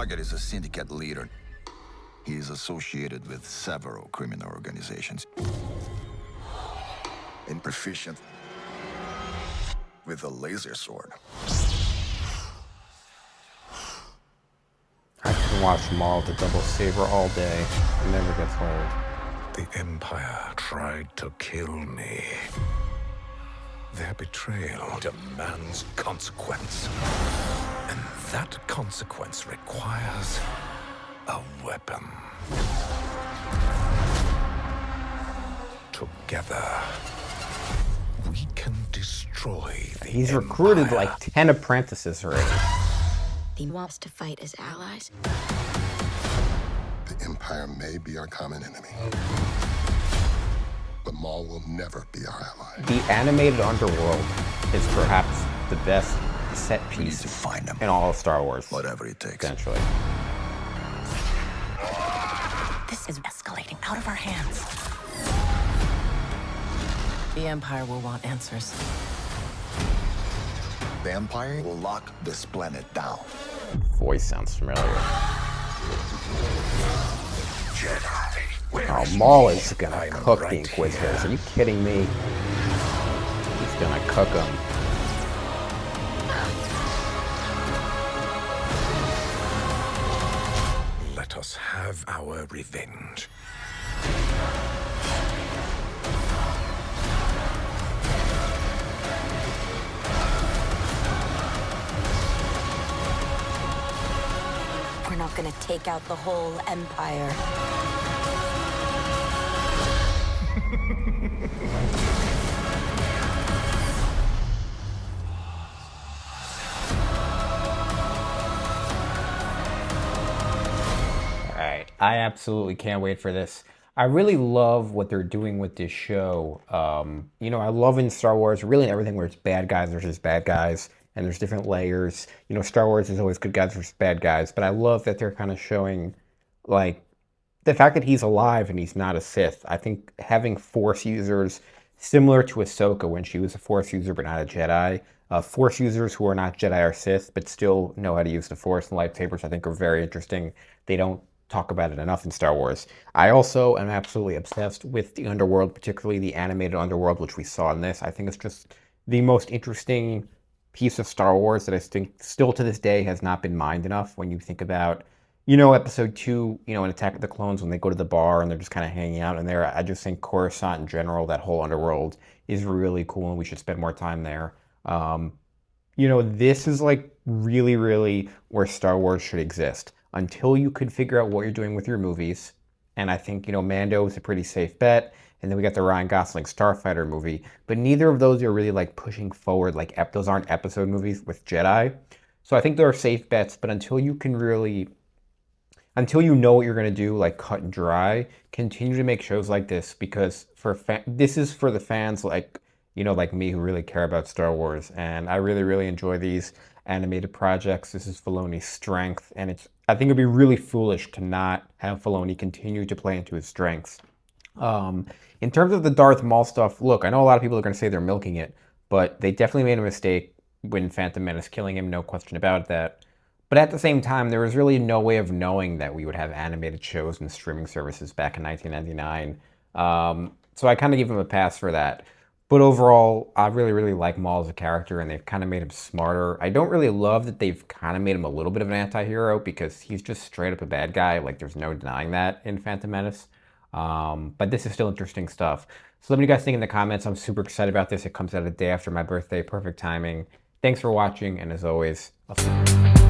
target is a syndicate leader. He is associated with several criminal organizations. And proficient with a laser sword. I can watch Maul the double saber all day. It never gets old. The Empire tried to kill me. Their betrayal demands consequence. And that consequence requires a weapon. Together, we can destroy the He's Empire. recruited like 10 apprentices already. He wants to fight as allies. The Empire may be our common enemy, but Maul will never be our ally. The animated underworld is perhaps the best set We need piece to find him. in all of Star Wars. Whatever it takes. Essentially. This is escalating out of our hands. The Empire will want answers. The Empire will lock this planet down. Voice sounds familiar. Jedi. Oh, Maul is gonna cook the Inquisitors. Are you kidding me? He's gonna cook them. Let us have our revenge. We're not gonna take out the whole Empire. Alright, I absolutely can't wait for this. I really love what they're doing with this show. You know, I love in Star Wars, really everything where it's bad guys versus bad guys, and there's different layers. You know, Star Wars is always good guys versus bad guys, but I love that they're kind of showing, like, the fact that he's alive and he's not a Sith. I think having Force users, similar to Ahsoka when she was a Force user but not a Jedi, Force users who are not Jedi or Sith but still know how to use the Force and lightsabers, I think are very interesting. They don't talk about it enough in Star Wars. I also am absolutely obsessed with the underworld, particularly the animated underworld, which we saw in this. I think it's just the most interesting piece of Star Wars that I think still to this day has not been mined enough. When you think about, you know, episode 2, you know, in Attack of the Clones, when they go to the bar and they're just kind of hanging out in there, I just think Coruscant in general, that whole underworld, is really cool and we should spend more time there. You know, this is like really, really where Star Wars should exist. Until you could figure out what you're doing with your movies. And I think, you know, Mando is a pretty safe bet. And then we got the Ryan Gosling Starfighter movie. But neither of those are really like pushing forward. Like those aren't episode movies with Jedi. So I think there are safe bets. But until you can really, until you know what you're going to do, like cut and dry, continue to make shows like this. Because this is for the fans like, you know, like me who really care about Star Wars. And I really, really enjoy these animated projects. This is Filoni's strength. And I think it'd be really foolish to not have Filoni continue to play into his strengths. In terms of the Darth Maul stuff, look, I know a lot of people are going to say they're milking it, but they definitely made a mistake when Phantom Menace killing him, no question about that. But at the same time, there was really no way of knowing that we would have animated shows and streaming services back in 1999. So I kind of give him a pass for that. But overall, I really, really like Maul as a character, and they've kind of made him smarter. I don't really love that they've kind of made him a little bit of an anti-hero, because he's just straight up a bad guy. Like, there's no denying that in Phantom Menace. But this is still interesting stuff. So let me know what you guys think in the comments. I'm super excited about this. It comes out a day after my birthday. Perfect timing. Thanks for watching, and as always, I'll see you.